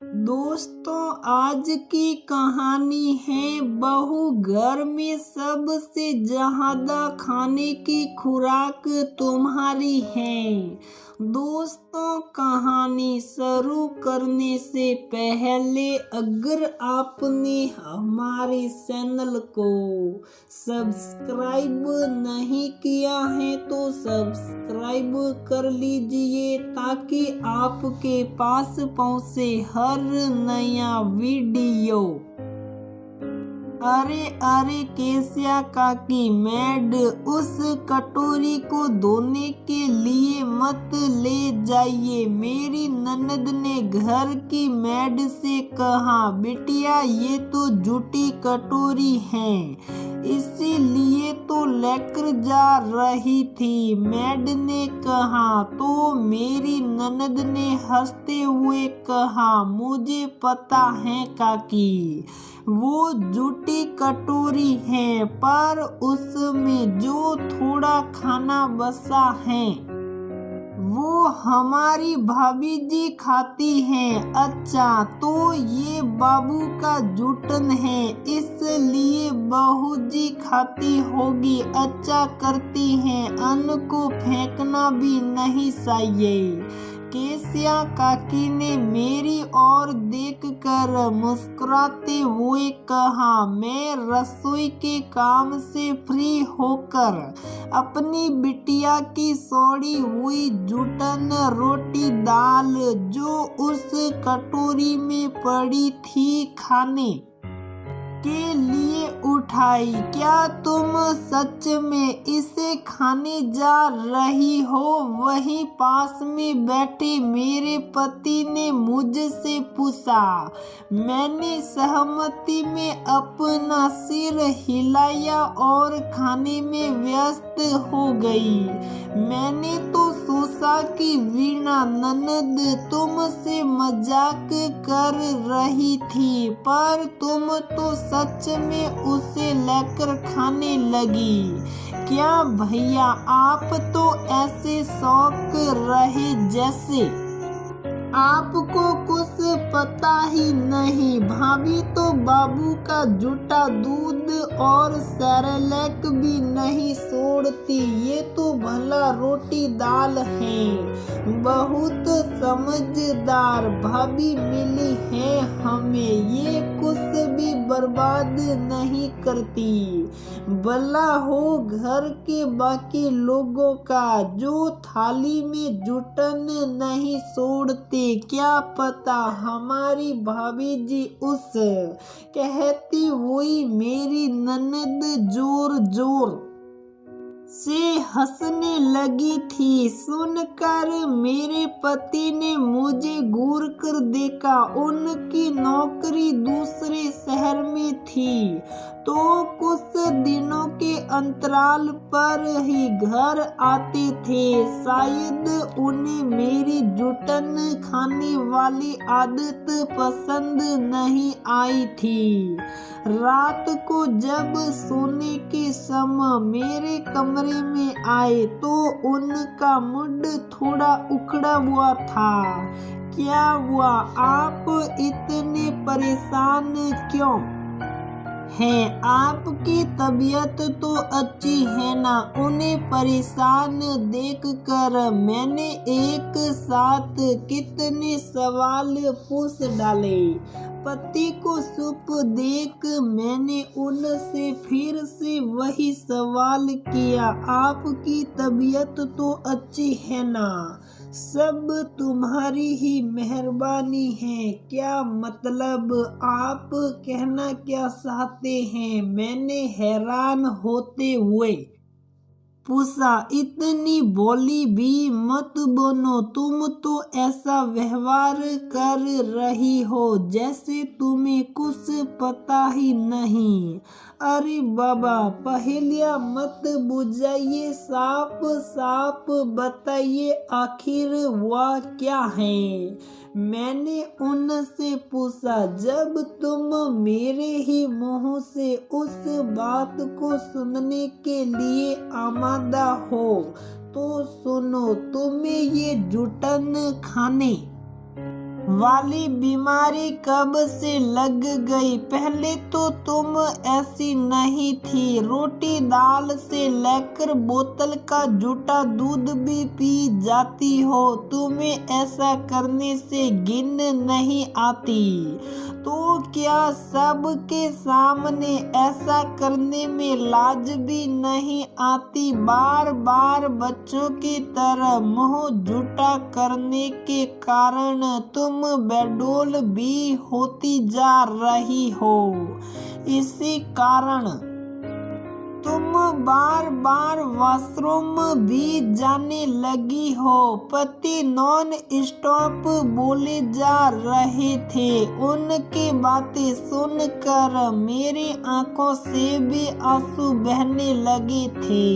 दोस्तों, आज की कहानी है बहू घर में सबसे ज्यादा खाने की खुराक तुम्हारी है। दोस्तों, कहानी शुरू करने से पहले अगर आपने हमारे चैनल को सब्सक्राइब नहीं किया है तो सब्सक्राइब कर लीजिए ताकि आपके पास पहुंचे हर नया वीडियो। अरे अरे केसिया काकी, मैड उस कटोरी को धोने के लिए मत ले जाइए। मेरी ननद ने घर की मैड से कहा, बिटिया ये तो झूठी कटोरी है, इसीलिए तो लेकर जा रही थी। मैड ने कहा तो मेरी ननद ने हंसते हुए कहा, मुझे पता है काकी, वो झूठी कटोरी है, पर उसमें जो थोड़ा खाना बचा है वो हमारी भाभी जी खाती हैं। अच्छा, तो ये बाबू का जूठन है, इसलिए बहू जी खाती होगी। अच्छा करती हैं, अन्न को फेंकना भी नहीं चाहिए। केसिया काकी ने मेरी ओर देखकर मुस्कुराते हुए कहा, मैं रसोई के काम से फ्री होकर अपनी बिटिया की सोड़ी हुई जूठन रोटी दाल जो उस कटोरी में पड़ी थी खाने के लिए उठाई। क्या तुम सच में इसे खाने जा रही हो? वहीं पास में बैठे मेरे पति ने मुझसे पूछा। मैंने सहमति में अपना सिर हिलाया और खाने में व्यस्त हो गई। मैंने तो सोचा कि वीणा ननद तुमसे मजाक कर रही थी, पर तुम तो सच में उसे लेकर खाने लगी। क्या भैया, आप तो ऐसे शौक रहे जैसे आपको कुछ पता ही नहीं। भाभी तो बाबू का झूठा दूध और सेरेलैक भी नहीं छोड़ती, ये तो भला रोटी दाल है। बहुत समझदार भाभी मिली है हमें, ये कुछ भी बर्बाद नहीं करती। भला हो घर के बाकी लोगों का जो थाली में जूठन नहीं छोड़ते। क्या पता हमारी भाभी जी उस कहती हुई मेरी ननद जोर जोर से हंसने लगी थी। सुनकर मेरे पति ने मुझे घूर कर देखा। उनकी नौकरी दूसरे शहर में थी, तो कुछ दिनों के अंतराल पर ही घर आते थे। शायद उन्हें मेरी जूठन खाने वाली आदत पसंद नहीं आई थी। रात को जब सोने के समय मेरे कमरे में आए तो उनका मूड थोड़ा उखड़ा हुआ था। क्या हुआ, आप इतने परेशान क्यों हैं? आपकी तबीयत तो अच्छी है ना? उन्हें परेशान देखकर मैंने एक साथ कितने सवाल पूछ डाले। पति को चुप देख मैंने उनसे फिर से वही सवाल किया, आपकी तबीयत तो अच्छी है ना? सब तुम्हारी ही मेहरबानी है। क्या मतलब, आप कहना क्या चाहते हैं? मैंने हैरान होते हुए पूछा। इतनी बोली भी मत बनो, तुम तो ऐसा व्यवहार कर रही हो जैसे तुम्हें कुछ पता ही नहीं। अरे बाबा, पहेलियां मत बुझाइए, साफ साफ बताइए आखिर वह क्या है? मैंने उनसे पूछा। जब तुम मेरे ही मुंह से उस बात को सुनने के लिए आमादा हो तो सुनो, तुम्हें ये जूठन खाने वाली बीमारी कब से लग गई? पहले तो तुम ऐसी नहीं थी। रोटी दाल से लेकर बोतल का झूठा दूध भी पी जाती हो। तुम्हें ऐसा करने से गिन नहीं आती तो क्या सबके सामने ऐसा करने में लाज भी नहीं आती? बार बार बच्चों की तरह मुंह झूठा करने के कारण तुम बेडौल भी होती जा रही हो। इसी कारण तुम बार बार वॉशरूम भी जाने लगी हो। पति नॉन स्टॉप बोले जा रहे थे। उनकी बातें सुनकर मेरी आंखों से भी आंसू बहने लगे थे।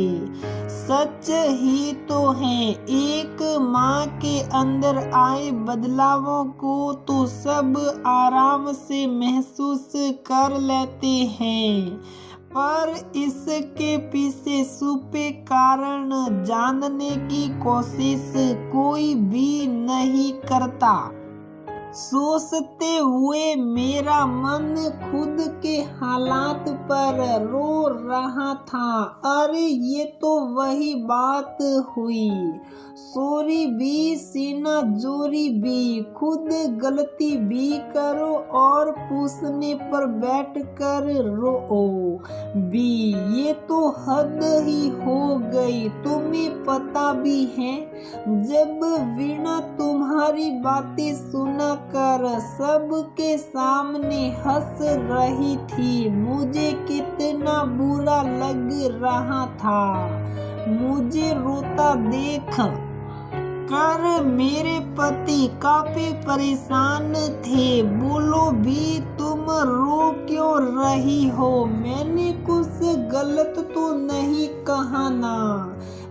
सच ही तो है, एक माँ के अंदर आए बदलावों को तो सब आराम से महसूस कर लेते हैं, पर इसके पीछे छुपे कारण जानने की कोशिश कोई भी नहीं करता। सोचते हुए मेरा मन खुद के हालात पर रो रहा था। अरे ये तो वही बात हुई, सॉरी भी सीना जोरी भी, खुद गलती भी करो और पूछने पर बैठ कर रो भी। ये तो हद ही हो गई। तुम्हें पता भी है, जब वीणा तुम्हारी बातें सुना कर सबके सामने हंस रही थी, मुझे कितना बुरा लग रहा था। मुझे रोता देख कर मेरे पति काफी परेशान थे। बोलो भी, तुम रो क्यों रही हो? मैंने कुछ गलत तो नहीं कहा ना?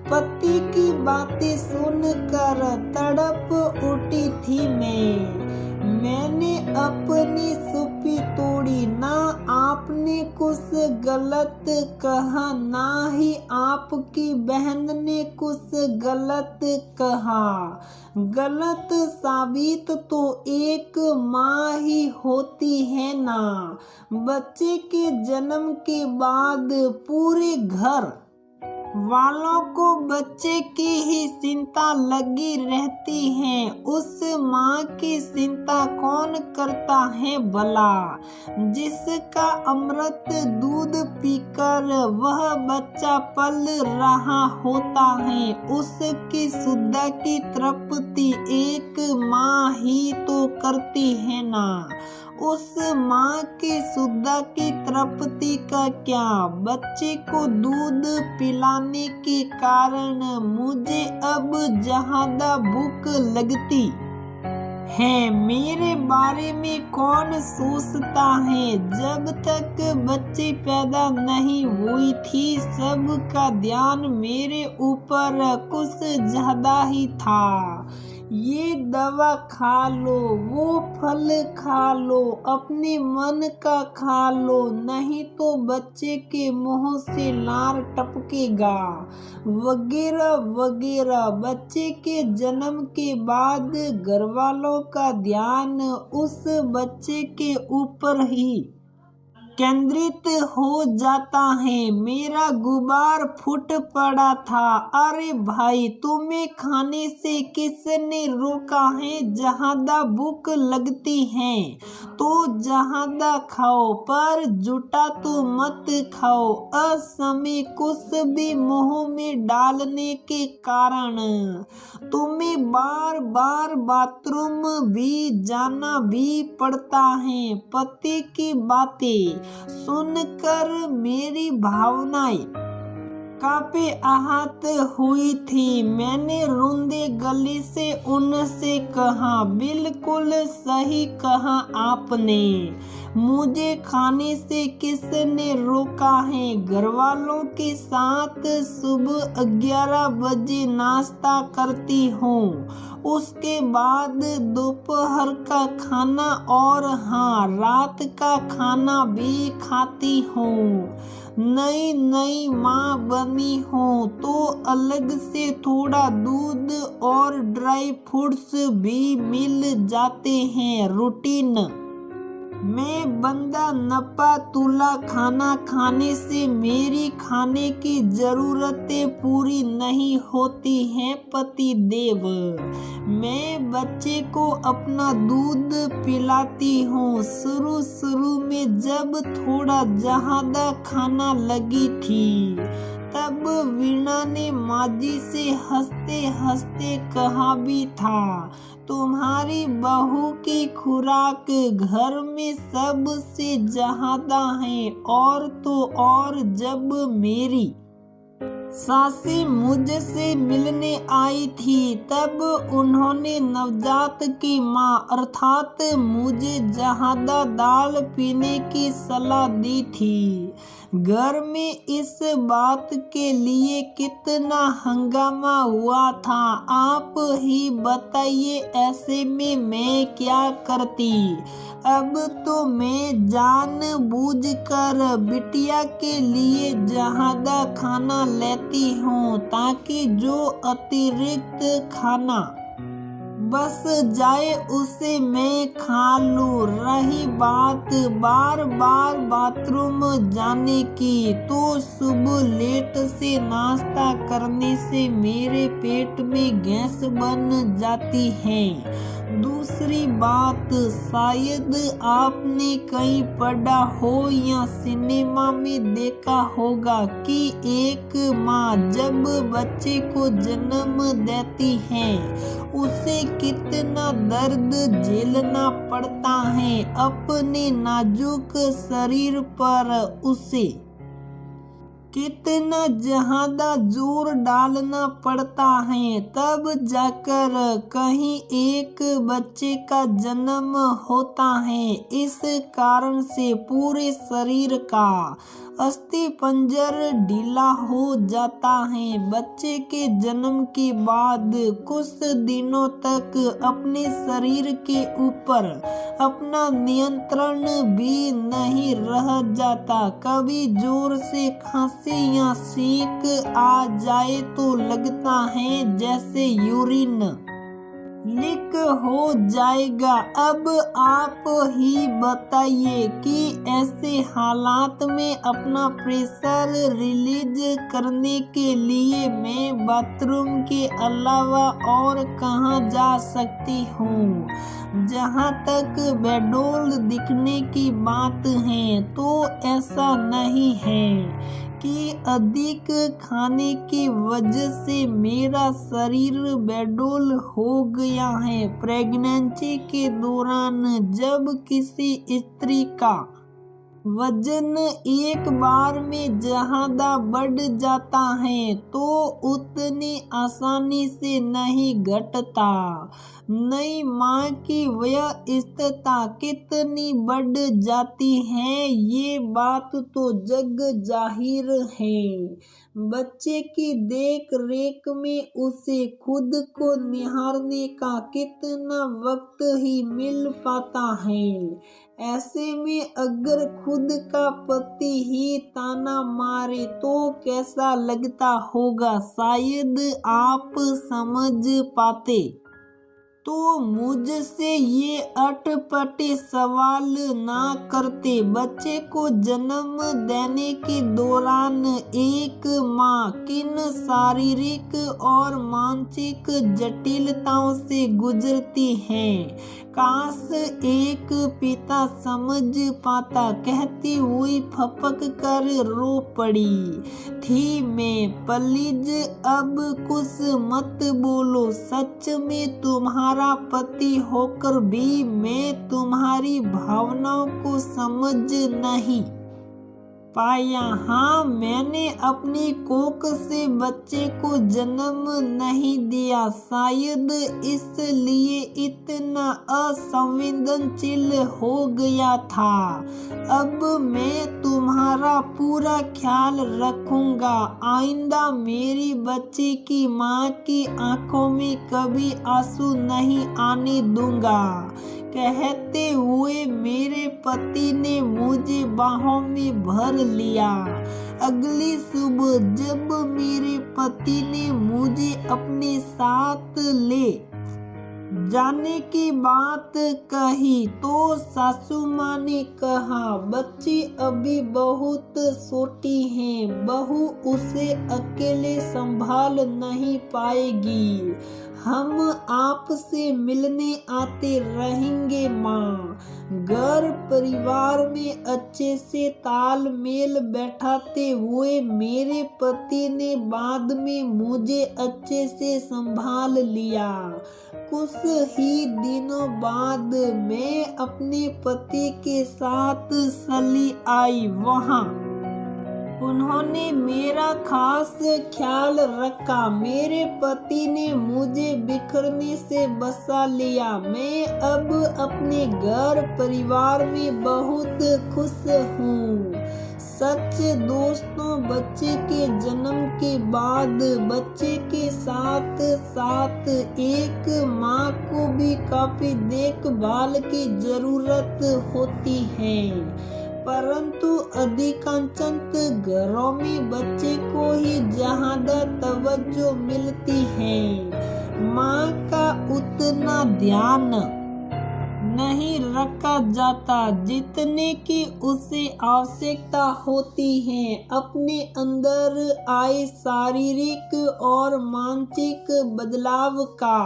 पति की बातें सुनकर तड़प उठी थी मैंने अपनी चुप्पी तोड़ी। ना आपने कुछ गलत कहा, ना ही आपकी बहन ने कुछ गलत कहा। गलत साबित तो एक माँ ही होती है ना। बच्चे के जन्म के बाद पूरे घर वालों को बच्चे की ही चिंता लगी रहती है। उस माँ की चिंता कौन करता है भला? जिसका अमृत दूध पीकर वह बच्चा पल रहा होता है, उसकी सुधा की तृप्ति एक माँ ही तो करती है ना। उस माँ की सुधा की तृप्ति का क्या? बच्चे को दूध पिलाने के कारण मुझे अब ज्यादा भूख लगती है। मेरे बारे में कौन सोचता है? जब तक बच्चे पैदा नहीं हुई थी, सबका ध्यान मेरे ऊपर कुछ ज्यादा ही था। ये दवा खा लो, वो फल खा लो, अपने मन का खा लो, नहीं तो बच्चे के मुंह से लार टपकेगा, वगैरह वगैरह। बच्चे के जन्म के बाद घरवालों का ध्यान उस बच्चे के ऊपर ही केंद्रित हो जाता है। मेरा गुबार फूट पड़ा था। अरे भाई, तुम्हें खाने से किसने रोका है? ज्यादा भूख लगती है तो ज्यादा खाओ, पर झूठा तो मत खाओ। असमय कुछ भी मुंह में डालने के कारण तुम्हें बार बार बाथरूम भी जाना भी पड़ता है। पति की बातें सुनकर मेरी भावनाएं काफी आहत हुई थी। मैंने रुंधे गले से उनसे कहा, बिल्कुल सही कहा आपने, मुझे खाने से किसने रोका है? घरवालों के साथ सुबह 11 बजे नाश्ता करती हूँ, उसके बाद दोपहर का खाना और हाँ, रात का खाना भी खाती हूँ। नई नई माँ बनी हो तो अलग से थोड़ा दूध और ड्राई फ्रूट्स भी मिल जाते हैं। रूटीन में बंदा नपा तुला खाना खाने से मेरी खाने की जरूरतें पूरी नहीं होती हैं पति देव। मैं बच्चे को अपना दूध पिलाती हूँ। शुरू में जब थोड़ा ज्यादा खाना लगी थी तब वीणा ने माँ जी से हंसते हंसते कहा भी था, तुम्हारी बहू की खुराक घर में सबसे ज्यादा है। और तो और जब मेरी सासी मुझसे मिलने आई थी तब उन्होंने नवजात की माँ अर्थात मुझे ज्यादा दाल पीने की सलाह दी थी। घर में इस बात के लिए कितना हंगामा हुआ था आप ही बताइए। ऐसे में मैं क्या करती। अब तो मैं जानबूझकर बिटिया के लिए ज्यादा खाना लेती हूँ ताकि जो अतिरिक्त खाना बस जाए उसे मैं खा लूँ। रही बात बार बार बाथरूम जाने की तो सुबह लेट से नाश्ता करने से मेरे पेट में गैस बन जाती है। दूसरी बात शायद आपने कहीं पढ़ा हो या सिनेमा में देखा होगा कि एक माँ जब बच्चे को जन्म देती है उसे कितना दर्द झेलना पड़ता है। अपने नाजुक शरीर पर उसे कितना ज्यादा जोर डालना पड़ता है तब जाकर कहीं एक बच्चे का जन्म होता है। इस कारण से पूरे शरीर का अस्थि पंजर ढीला हो जाता है। बच्चे के जन्म के बाद कुछ दिनों तक अपने शरीर के ऊपर अपना नियंत्रण भी नहीं रह जाता। कभी जोर से खांसी या छींक आ जाए तो लगता है जैसे यूरिन लीक हो जाएगा। अब आप ही बताइए कि ऐसे हालात में अपना प्रेशर रिलीज करने के लिए मैं बाथरूम के अलावा और कहाँ जा सकती हूँ। जहाँ तक बेडोल दिखने की बात है तो ऐसा नहीं है कि अधिक खाने की वजह से मेरा शरीर बेडोल हो गया है। प्रेगनेंसी के दौरान जब किसी स्त्री का वजन एक बार में ज्यादा बढ़ जाता है तो उतनी आसानी से नहीं घटता। नई माँ की वयस्कता कितनी बढ़ जाती है ये बात तो जग जाहिर है। बच्चे की देख रेख में उसे खुद को निहारने का कितना वक्त ही मिल पाता है। ऐसे में अगर खुद का पति ही ताना मारे तो कैसा लगता होगा शायद आप समझ पाते। तो मुझसे ये अटपटे सवाल ना करते। बच्चे को जन्म देने के दौरान एक माँ किन शारीरिक और मानसिक जटिलताओं से गुजरती है काश एक पिता समझ पाता। कहती हुई फपक कर रो पड़ी थी मैं। प्लीज अब कुछ मत बोलो। सच में तुम्हारा पति होकर भी मैं तुम्हारी भावनाओं को समझ नहीं पाया। हाँ मैंने अपनी कोख से बच्चे को जन्म नहीं दिया शायद इसलिए इतना असंवेदनशील हो गया था। अब मैं तुम्हारा पूरा ख्याल रखूंगा। आइंदा मेरी बच्चे की माँ की आंखों में कभी आंसू नहीं आने दूंगा। कहते हुए मेरे पति ने मुझे बाहों में भर लिया। अगली सुबह जब मेरे पति ने मुझे अपने साथ ले जाने की बात कही तो सासू माँ ने कहा, बच्ची अभी बहुत छोटी है, बहू उसे अकेले संभाल नहीं पाएगी। हम आपसे मिलने आते रहेंगे माँ। घर परिवार में अच्छे से तालमेल बैठाते हुए मेरे पति ने बाद में मुझे अच्छे से संभाल लिया। कुछ ही दिनों बाद मैं अपने पति के साथ चली आई। वहाँ उन्होंने मेरा खास ख्याल रखा। मेरे पति ने मुझे बिखरने से बचा लिया। मैं अब अपने घर परिवार में बहुत खुश हूँ। सच दोस्तों, बच्चे के जन्म के बाद बच्चे के साथ साथ एक माँ को भी काफी देखभाल की जरूरत होती है, परंतु अधिकांश घरों में बच्चे को ही ज्यादा तवज्जो मिलती है। माँ का उतना ध्यान नहीं रखा जाता जितने की उसे आवश्यकता होती है। अपने अंदर आए शारीरिक और मानसिक बदलाव का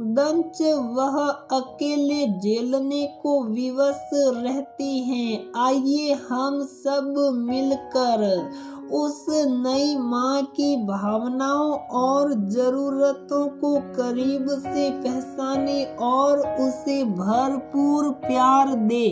दंश वह अकेले झेलने को विवश रहती हैं। आइए हम सब मिलकर उस नई माँ की भावनाओं और जरूरतों को करीब से पहचाने और उसे भरपूर प्यार दे।